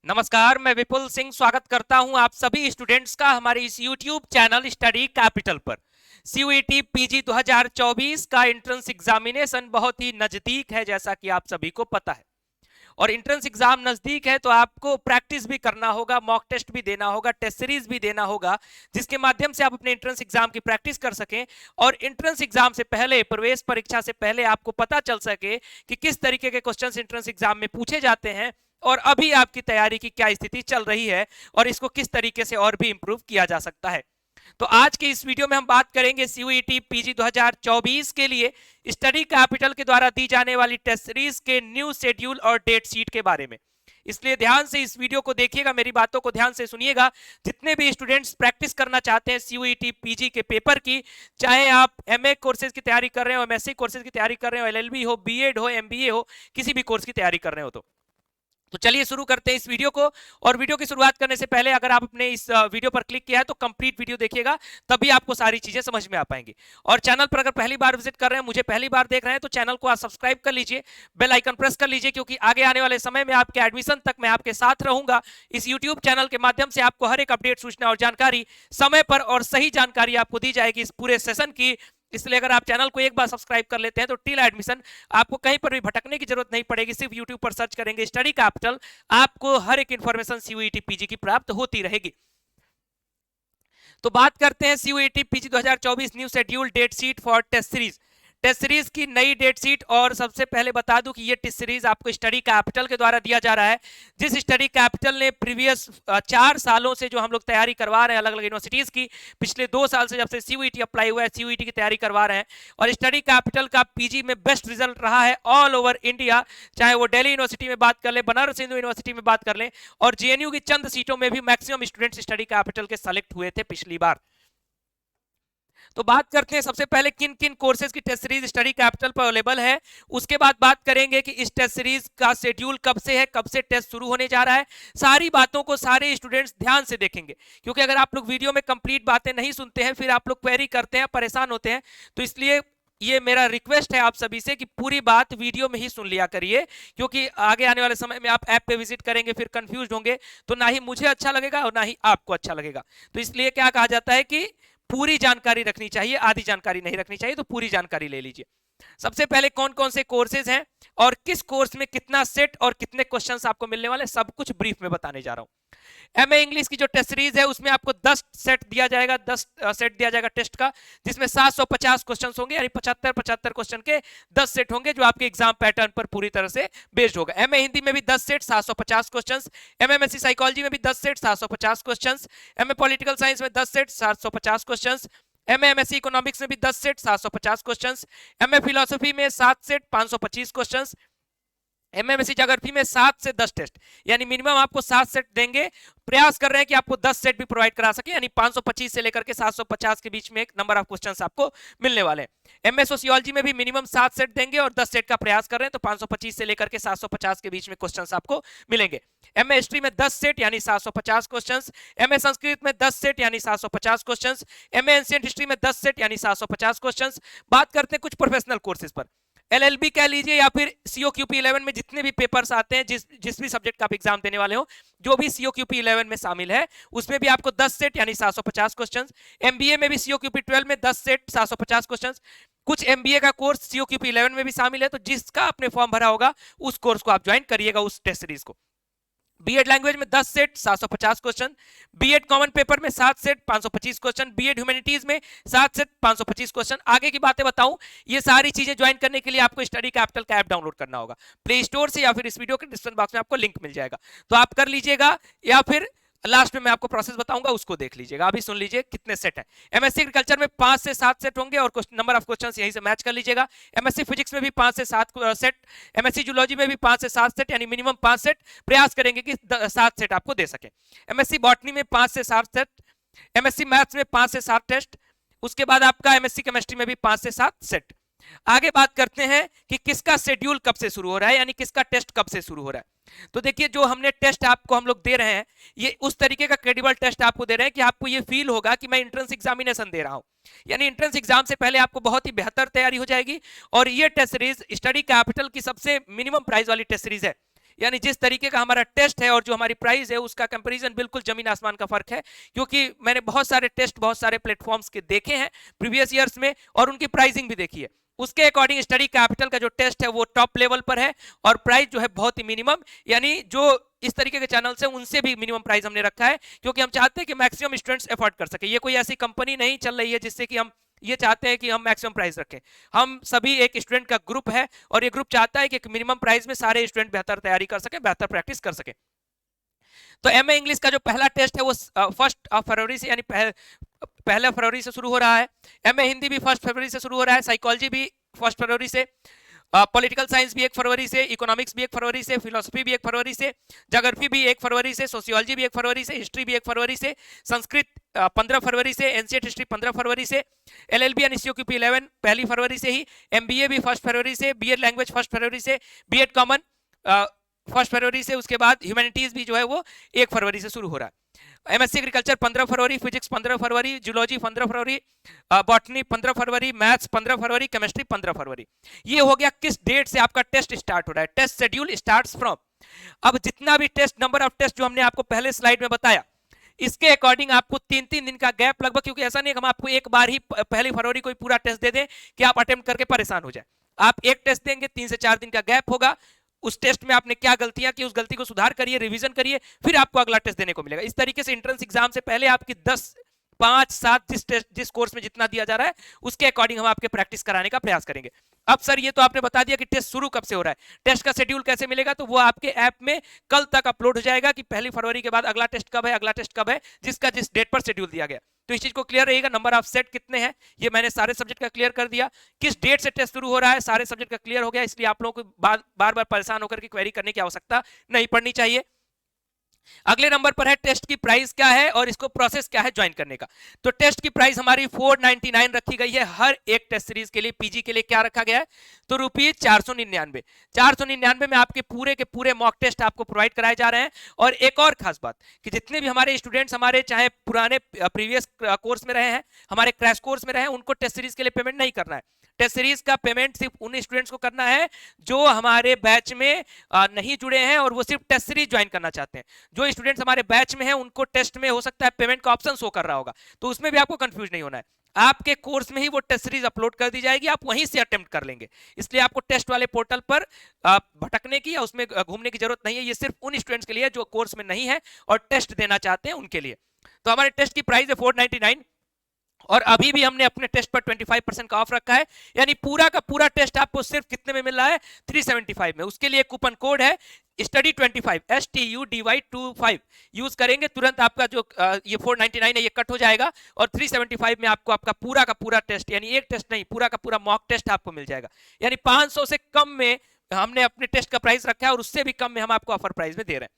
नमस्कार, मैं विपुल सिंह स्वागत करता हूं आप सभी स्टूडेंट्स का हमारे इस YouTube चैनल स्टडी कैपिटल पर। CUET PG 2024 का एंट्रेंस एग्जामिनेशन बहुत ही नजदीक है, जैसा कि आप सभी को पता है। और एंट्रेंस एग्जाम नजदीक है तो आपको प्रैक्टिस भी करना होगा, मॉक टेस्ट भी देना होगा, टेस्ट सीरीज भी देना होगा, जिसके माध्यम से आप अपने एंट्रेंस एग्जाम की प्रैक्टिस कर सकें और एंट्रेंस एग्जाम से पहले, प्रवेश परीक्षा से पहले आपको पता चल सके कि किस तरीके के क्वेश्चंस एंट्रेंस एग्जाम में पूछे जाते हैं और अभी आपकी तैयारी की क्या स्थिति चल रही है और इसको किस तरीके से और भी इंप्रूव किया जा सकता है। तो आज के इस वीडियो में हम बात करेंगे CUET PG 2024 के लिए स्टडी कैपिटल के द्वारा दी जाने वाली टेस्ट सीरीज के न्यू शेड्यूल और डेट शीट के बारे में। इसलिए ध्यान से इस वीडियो को देखिएगा, मेरी बातों को ध्यान से सुनिएगा। जितने भी स्टूडेंट्स प्रैक्टिस करना चाहते हैं CUET PG के पेपर की, चाहे आप MA कोर्सेज की तैयारी कर रहे हो, MSc कोर्सेज की तैयारी कर रहे हो, LLB हो, BEd हो, MBA हो, किसी भी कोर्स की तैयारी कर रहे हो तो चलिए शुरू करते हैं इस वीडियो को। और वीडियो की शुरुआत करने से पहले अगर आप अपने इस वीडियो पर क्लिक किया है तो कंप्लीट वीडियो देखिएगा, तभी आपको सारी चीजें समझ में आ पाएंगी। और चैनल पर अगर पहली बार विजिट कर रहे हैं, मुझे पहली बार देख रहे हैं, तो चैनल को आप सब्सक्राइब कर लीजिए, बेल आइकन प्रेस कर लीजिए, क्योंकि आगे आने वाले समय में आपके एडमिशन तक मैं आपके साथ रहूंगा। इस यूट्यूब चैनल के माध्यम से आपको हर एक अपडेट, सूचना और जानकारी समय पर और सही जानकारी आपको दी जाएगी इस पूरे सेशन की। इसलिए अगर आप चैनल को एक बार सब्सक्राइब कर लेते हैं तो टिल एडमिशन आपको कहीं पर भी भटकने की जरूरत नहीं पड़ेगी। सिर्फ यूट्यूब पर सर्च करेंगे स्टडी कैपिटल, आपको हर एक इंफॉर्मेशन CUET PG की प्राप्त होती रहेगी। तो बात करते हैं CUET PG 2024 new schedule date sheet for test series. Test series की नई डेट शीट। और सबसे पहले बता दूं कि ये टेस्ट सीरीज आपको स्टडी कैपिटल के द्वारा दिया जा रहा है। जिस स्टडी कैपिटल ने प्रीवियस 4 सालों से जो हम लोग तैयारी करवा रहे हैं अलग अलग यूनिवर्सिटीज की, पिछले 2 साल से जब से CUET अप्लाई हुआ है, CUET की तैयारी करवा रहे हैं। और स्टडी कैपिटल का PG में बेस्ट रिजल्ट रहा है ऑल ओवर इंडिया, चाहे वो दिल्ली यूनिवर्सिटी में बात कर ले, बनारस हिंदू यूनिवर्सिटी में बात कर ले, और JNU की चंद सीटों में भी मैक्सिमम स्टूडेंट्स स्टडी कैपिटल के सेलेक्ट हुए थे पिछली बार। तो बात करते हैं सबसे पहले किन किन कोर्सेज की टेस्ट सीरीज स्टडी कैपिटल पर अवेलेबल है। उसके बाद बात करेंगे कि इस टेस्ट सीरीज का शेड्यूल कब से है, कब से टेस्ट शुरू होने जा रहा है। सारी बातों को सारे स्टूडेंट्स ध्यान से देखेंगे, क्योंकि अगर आप लोग वीडियो में कंप्लीट बातें नहीं सुनते हैं, फिर आप लोग क्वेरी करते हैं, परेशान होते हैं। तो इसलिए ये मेरा रिक्वेस्ट है आप सभी से कि पूरी बात वीडियो में ही सुन लिया करिए, क्योंकि आगे आने वाले समय में आप ऐप पे विजिट करेंगे, फिर कंफ्यूज होंगे, तो ना ही मुझे अच्छा लगेगा और ना ही आपको अच्छा लगेगा। तो इसलिए क्या कहा जाता है कि पूरी जानकारी रखनी चाहिए, आधी जानकारी नहीं रखनी चाहिए। तो पूरी जानकारी ले लीजिए। सबसे पहले कौन कौन से कोर्सेज हैं और किस कोर्स में कितना सेट और कितने क्वेश्चंस आपको मिलने वाले, सब कुछ ब्रीफ में बताने जा रहा हूं। MA इंग्लिश की जो टेस्ट सीरीज है उसमें आपको 10 सेट दिया जाएगा, 10 सेट दिया जाएगा टेस्ट का, जिसमें 750 क्वेश्चन होंगे, यानी 75 क्वेश्चन के 10 सेट होंगे, जो आपके एग्जाम पैटर्न पर पूरी तरह से बेस्ड होगा। MA हिंदी में भी 10 सेट 750 क्वेश्चन, MMSC साइकोलॉजी में भी 10 set 750 question, MA political science में 10 सेट 750 क्वेश्चन, MSc इकोनॉमिक्स में भी 10 सेट 750 क्वेश्चंस, MA फिलोसफी में 7 सेट 525 क्वेश्चंस, MMSc ज्योग्राफी में 7 से 10 टेस्ट, यानी मिनिमम आपको 7 सेट देंगे। प्रयास कर रहे हैं कि आपको 10 सेट भी प्रोवाइड करा सके, यानी 525 से लेकर के 750 के बीच में एक नंबर ऑफ क्वेश्चंस आपको मिलने वाले हैं। MA सोशियोलॉजी में भी मिनिमम 7 सेट देंगे और 10 सेट का प्रयास कर रहे हैं, तो 525 से लेकर के 750 के बीच में क्वेश्चंस आपको मिलेंगे। MA हिस्ट्री में 10 सेट यानी 750 क्वेश्चंस, MA संस्कृत में 10 सेट यानी 750 क्वेश्चंस, MA एंशिएंट हिस्ट्री में 10 सेट यानी 750 क्वेश्चंस। बात करते हैं कुछ प्रोफेशनल कोर्सेज पर। LLB कह लीजिए या फिर COQP 11 में जितने भी पेपर्स आते हैं, जिस भी सब्जेक्ट का आप एग्जाम देने वाले हो, जो भी COQP 11 में शामिल है, उसमें भी आपको 10 सेट यानी 750 क्वेश्चंस। MBA में भी COQP 12 में 10 सेट 750 क्वेश्चंस। कुछ MBA का कोर्स COQP 11 में भी शामिल है, तो जिसका आपने फॉर्म भरा होगा उस कोर्स को आप ज्वाइन करिएगा, उस टेस्ट सीरीज को। BEd लैंग्वेज में 10 set 750 question, BEd common paper में 7 सेट 525 क्वेश्चन, BEd ह्यूमैनिटीज में 7 सेट 525 क्वेश्चन। आगे की बातें बताऊं, ये सारी चीजें ज्वाइन करने के लिए आपको स्टडी कैपिटल का ऐप डाउनलोड करना होगा प्ले स्टोर से, या फिर इस वीडियो के डिस्क्रिप्शन बॉक्स में आपको लिंक मिल जाएगा, तो आप कर लीजिएगा, या फिर लास्ट में मैं आपको प्रोसेस बताऊंगा, उसको देख लीजिएगा। अभी सुन लीजिए कितने सेट है। MSc एग्रीकल्चर में 5 से 7 सेट होंगे और नंबर ऑफ क्वेश्चंस यहीं से मैच कर लीजिएगा। MSc फिजिक्स में भी 5 से 7 सेट, MSc जूलॉजी में भी 5 से 7 सेट, यानी मिनिमम 5 सेट, प्रयास करेंगे कि 7 सेट आपको दे सके। MSc बॉटनी में 5 से 7 सेट, MSc मैथ्स में 5 से 7 टेस्ट, उसके बाद आपका MSc केमिस्ट्री में भी 5 से 7 सेट। आगे बात करते हैं कि किसका शेड्यूल कब से शुरू हो रहा है, यानी किसका टेस्ट कब से शुरू हो रहा है। तो देखिए, जो हमने टेस्ट आपको हम लोग दे रहे हैं, ये उस तरीके का क्रेडिबल टेस्ट आपको दे रहे हैं कि आपको ये फील होगा कि मैं एंट्रेंस एग्जामिनेशन दे रहा हूं, यानी एंट्रेंस एग्जाम से पहले आपको बहुत ही बेहतर तैयारी हो जाएगी। और ये टेस्ट सीरीज स्टडी कैपिटल की सबसे मिनिमम प्राइस वाली टेस्ट सीरीज है। यानी जिस तरीके का हमारा टेस्ट है और जो हमारी प्राइस है उसका कंपैरिजन बिल्कुल जमीन आसमान का फर्क है, क्योंकि मैंने बहुत सारे टेस्ट बहुत सारे प्लेटफॉर्म्स के देखे हैं प्रीवियस ईयर्स में और उनकी प्राइसिंग भी देखी है। उसके अकॉर्डिंग स्टडी कैपिटल का जो टेस्ट है वो टॉप लेवल पर है और प्राइस जो है बहुत ही मिनिमम, यानी जो इस तरीके के चैनल्स हैं उनसे भी मिनिमम प्राइस हमने रखा है, क्योंकि हम चाहते हैं कि मैक्सिमम स्टूडेंट्स अफोर्ड कर सके। ये कोई ऐसी कंपनी नहीं चल रही है जिससे कि हम ये चाहते हैं कि हम मैक्सिमम प्राइस रखें। हम सभी एक स्टूडेंट का ग्रुप है और ये ग्रुप चाहता है कि एक मिनिमम प्राइस में सारे स्टूडेंट बेहतर तैयारी कर सके, बेहतर प्रैक्टिस कर सके। तो एमए इंग्लिश का जो पहला टेस्ट है वो 1 फरवरी से यानी पहला फरवरी से शुरू हो रहा है। एमए हिंदी भी 1 फरवरी से शुरू हो रहा है, साइकोलॉजी भी 1 फरवरी से, पॉलिटिकल साइंस भी 1 फरवरी से, इकोनॉमिक्स भी 1 फरवरी से, फिलोसफी भी 1 फरवरी से, ज्योग्राफी भी 1 फरवरी से, सोशियोलॉजी भी 1 फरवरी से, हिस्ट्री भी 1 फरवरी से, संस्कृत 15 फरवरी से, एंशिएंट हिस्ट्री 15 फरवरी से, एलएलबी एंड सीओक्यूपी 11 पहली फरवरी से ही, एमबीए भी 1 फरवरी से, बीएड लैंग्वेज 1 फरवरी से, बीएड कॉमन 1 फरवरी से, उसके बाद ह्यूमैनिटीज भी जो है वो 1 फरवरी से शुरू हो रहा है। एमएससी एग्रीकल्चर 15 फरवरी, फिजिक्स 15 फरवरी, जूलॉजी 15 फरवरी, बॉटनी 15 फरवरी, मैथ्स 15 फरवरी, केमिस्ट्री 15 फरवरी। ये हो गया किस डेट से आपका टेस्ट स्टार्ट हो रहा है। टेस्ट शेड्यूल स्टार्ट्स फ्रॉम, अब जितना भी टेस्ट नंबर ऑफ टेस्ट जो हमने आपको पहले स्लाइड में बताया इसके अकॉर्डिंग आपको 3-3 दिन का गैप लगभग, क्योंकि ऐसा नहीं हम आपको एक बार ही पहली फरवरी को पूरा टेस्ट दे दें कि आप अटेम्प्ट करके परेशान हो जाए। आप एक टेस्ट देंगे, 3 से 4 दिन का गैप होगा, उस टेस्ट में आपने क्या गलतियां की उस गलती को सुधार करिए, रिवीजन करिए, फिर आपको अगला टेस्ट देने को मिलेगा। इस तरीके से एंट्रेंस एग्जाम से पहले आपकी 10, 5, 7 जिस कोर्स में जितना दिया जा रहा है उसके अकॉर्डिंग हम आपके प्रैक्टिस कराने का प्रयास करेंगे। अब सर ये तो आपने बता दिया कि टेस्ट शुरू कब से हो रहा है, टेस्ट का शेड्यूल कैसे मिलेगा, तो वो आपके ऐप में कल तक अपलोड हो जाएगा कि पहली फरवरी के बाद अगला टेस्ट कब है, अगला टेस्ट कब है, जिसका जिस डेट पर शेड्यूल दिया गया। तो इस चीज को क्लियर रहिएगा। नंबर ऑफ सेट कितने हैं ये मैंने सारे सब्जेक्ट का क्लियर कर दिया, किस डेट से टेस्ट शुरू हो रहा है सारे सब्जेक्ट का क्लियर हो गया, इसलिए आप लोगों को बार बार परेशान होकर के क्वेरी करने की आवश्यकता नहीं पड़नी चाहिए। अगले नंबर पर है टेस्ट की प्राइस क्या है और इसको प्रोसेस क्या है ज्वाइन करने का। तो टेस्ट की प्राइस हमारी 499 रखी गई है हर एक टेस्ट सीरीज के लिए। पीजी के लिए क्या रखा गया है, तो रुपीज 499। 499 में आपके पूरे के पूरे मॉक टेस्ट आपको प्रोवाइड कराए जा रहे हैं। और एक और खास बात कि जितने भी हमारे स्टूडेंट्स हमारे चाहे पुराने प्रीवियस कोर्स में रहे हैं, हमारे क्रैश कोर्स में रहे हैं, उनको टेस्ट सीरीज के लिए पेमेंट नहीं करना है। टेस्ट सीरीज का पेमेंट सिर्फ उन स्टूडेंट्स को करना है जो हमारे बैच में नहीं जुड़े हैं और वो सिर्फ टेस्ट सीरीज ज्वाइन करना चाहते हैं। जो स्टूडेंट्स हमारे बैच में हैं उनको टेस्ट में हो सकता है पेमेंट का ऑप्शन शो कर रहा होगा, तो उसमें भी आपको कंफ्यूज नहीं होना है। आपके कोर्स में ही वो टेस्ट सीरीज अपलोड कर दी जाएगी, आप वहीं से अटेम्प्ट कर लेंगे। इसलिए आपको टेस्ट वाले पोर्टल पर भटकने की या उसमें घूमने की जरूरत नहीं है। ये सिर्फ उन स्टूडेंट्स के लिए जो कोर्स में नहीं है और टेस्ट देना चाहते हैं उनके लिए। तो हमारे टेस्ट की प्राइस है 499 और अभी भी हमने अपने टेस्ट पर 25% का ऑफ रखा है, यानी पूरा का पूरा टेस्ट आपको सिर्फ कितने में मिल रहा है, 375 में। उसके लिए कूपन कोड है स्टडी 25 STUDY25 यूज करेंगे, तुरंत आपका जो ये 499 है ये कट हो जाएगा और 375 में आपको आपका पूरा का पूरा टेस्ट, यानी एक टेस्ट नहीं पूरा का पूरा मॉक टेस्ट आपको मिल जाएगा। यानी 500 से कम में हमने अपने टेस्ट का प्राइस रखा है और उससे भी कम में हम आपको ऑफर प्राइस में दे रहे हैं।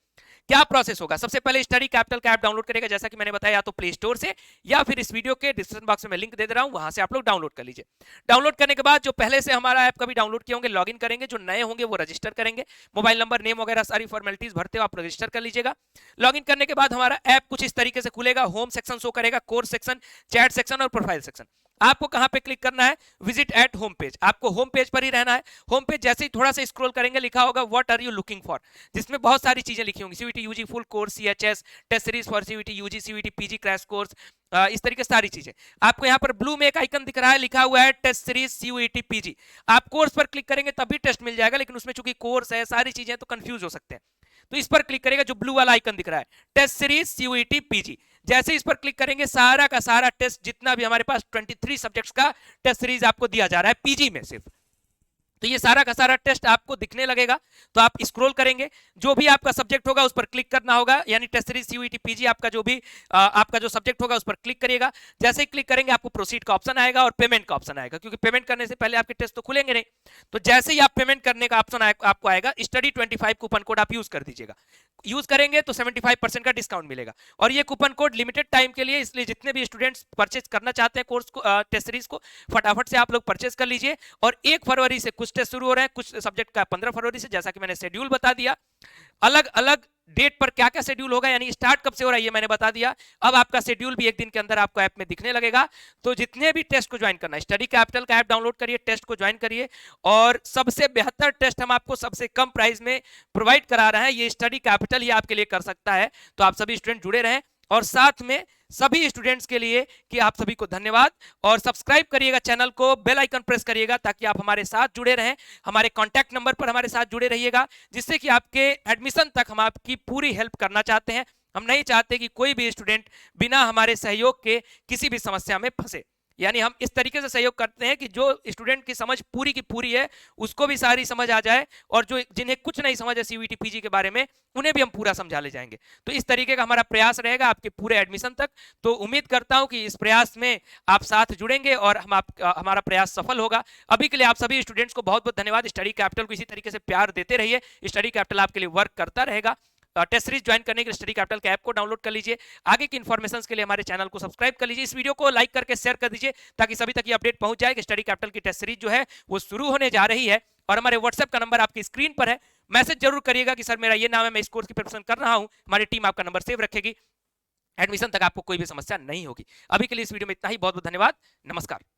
क्या प्रोसेस होगा, सबसे पहले स्टडी कैपिटल का ऐप डाउनलोड करेगा, जैसा कि मैंने बताया, या तो प्ले स्टोर से या फिर इस वीडियो के डिस्क्रिप्शन बॉक्स में मैं लिंक दे रहा हूं, वहां से आप लोग डाउनलोड कर लीजिए। डाउनलोड करने के बाद जो पहले से हमारा ऐप कभी डाउनलोड किए होंगे लॉगिन करेंगे, जो नए होंगे वो रजिस्टर करेंगे, मोबाइल नंबर नेम वगैरह सारी फॉर्मेलिटीज भरते हो आप रजिस्टर कर लीजिएगा। लॉगिन करने के बाद हमारा ऐप कुछ इस तरीके से खुलेगा, होम सेक्शन शो करेगा, कोर्स सेक्शन, चैट सेक्शन और प्रोफाइल सेक्शन। आपको कहां पे क्लिक करना है, विजिट एट होम पेज, आपको होम पेज पर ही रहना है। होम पेज जैसे ही थोड़ा सा स्क्रॉल करेंगे लिखा होगा what are you looking for, जिसमें बहुत सारी चीजें लिखी होंगी, CUET UG full course, CHS, test series for CUET UG, CUET PG crash course, इस तरीके से सारी चीजें। आपको यहाँ पर ब्लू में एक आइकन दिख रहा है, लिखा हुआ है टेस्ट सीरीज सीयूईटी पीजी। आप कोर्स पर क्लिक करेंगे तभी टेस्ट मिल जाएगा, लेकिन उसमें चूंकि कोर्स है सारी चीजें तो कंफ्यूज हो सकते हैं। तो इस पर क्लिक करेगा, जो ब्लू वाला आइकन दिख रहा है टेस्ट सीरीज सीयूईटी पीजी, जैसे इस पर क्लिक करेंगे सारा का सारा टेस्ट जितना भी हमारे पास 23 सब्जेक्ट्स का टेस्ट सीरीज आपको दिया जा रहा है पीजी में सिर्फ, तो ये सारा का सारा टेस्ट आपको दिखने लगेगा। तो आप स्क्रॉल करेंगे, जो भी आपका सब्जेक्ट होगा उस पर क्लिक करना होगा, यानी टेस्ट सीरीज सीयूईटी पीजी आपका जो भी आपका जो सब्जेक्ट होगा उस पर क्लिक करिएगा। जैसे ही क्लिक करेंगे आपको प्रोसीड का ऑप्शन आएगा और पेमेंट का ऑप्शन आएगा, क्योंकि पेमेंट करने से पहले आपके टेस्ट तो खुलेंगे नहीं। तो जैसे ही आप पेमेंट करने का ऑप्शन आपको आएगा, स्टडी 25 कूपन कोड आप यूज कर दीजिएगा। यूज करेंगे तो 75% का डिस्काउंट मिलेगा और ये कूपन कोड लिमिटेड टाइम के लिए, इसलिए जितने भी स्टूडेंट्स परचेज करना चाहते हैं कोर्स को, टेस्ट सीरीज को, फटाफट से आप लोग परचेज कर लीजिए। और 1 फरवरी से कुछ टेस्ट शुरू हो रहे हैं, कुछ सब्जेक्ट का 15 फरवरी से, जैसा कि मैंने शेड्यूल बता दिया। अलग अलग डेट पर क्या क्या शेड्यूल होगा, यानी स्टार्ट कब से हो रहा है ये मैंने बता दिया। अब आपका शेड्यूल भी एक दिन के अंदर आपको ऐप में दिखने लगेगा। तो जितने भी टेस्ट को ज्वाइन करना है, स्टडी कैपिटल का ऐप डाउनलोड करिए, टेस्ट को ज्वाइन करिए, और सबसे बेहतर टेस्ट हम आपको सबसे कम प्राइस में प्रोवाइड करा रहे हैं, ये स्टडी कैपिटल ही आपके लिए कर सकता है। तो आप सभी स्टूडेंट जुड़े रहें, और साथ में सभी स्टूडेंट्स के लिए कि आप सभी को धन्यवाद, और सब्सक्राइब करिएगा चैनल को, बेल आइकन प्रेस करिएगा ताकि आप हमारे साथ जुड़े रहें। हमारे कांटेक्ट नंबर पर हमारे साथ जुड़े रहिएगा, जिससे कि आपके एडमिशन तक हम आपकी पूरी हेल्प करना चाहते हैं। हम नहीं चाहते कि कोई भी स्टूडेंट बिना हमारे सहयोग के किसी भी समस्या में फंसे। यानी हम इस तरीके से सहयोग करते हैं कि जो स्टूडेंट की समझ पूरी की पूरी है उसको भी सारी समझ आ जाए, और जो जिन्हें कुछ नहीं समझ है सीयूईटी पीजी के बारे में उन्हें भी हम पूरा समझा ले जाएंगे। तो इस तरीके का हमारा प्रयास रहेगा आपके पूरे एडमिशन तक। तो उम्मीद करता हूं कि इस प्रयास में आप साथ जुड़ेंगे और हमारा प्रयास सफल होगा। अभी के लिए आप सभी स्टूडेंट्स को बहुत बहुत धन्यवाद। स्टडी कैपिटल को इसी तरीके से प्यार देते रहिए, स्टडी कैपिटल आपके लिए वर्क करता रहेगा। टेस्ट सीरीज ज्वाइन करने के लिए स्टडी कैपिटल के ऐप को डाउनलोड कर लीजिए। आगे की इन्फॉर्मेशन के लिए हमारे चैनल को सब्सक्राइब कर लीजिए। इस वीडियो को लाइक करके शेयर कर दीजिए ताकि सभी तक ये अपडेट पहुंच जाए कि स्टडी कैपिटल की टेस्ट सीरीज जो है वो शुरू होने जा रही है। और हमारे व्हाट्सएप का नंबर आपकी स्क्रीन पर है, मैसेज जरूर करिएगा कि सर मेरा ये नाम है, मैं इस कोर्स की प्रिपरेशन कर रहा हूं। हमारी टीम आपका नंबर सेव रखेगी, एडमिशन तक आपको कोई भी समस्या नहीं होगी। अभी के लिए इस वीडियो में इतना ही, बहुत बहुत धन्यवाद, नमस्कार।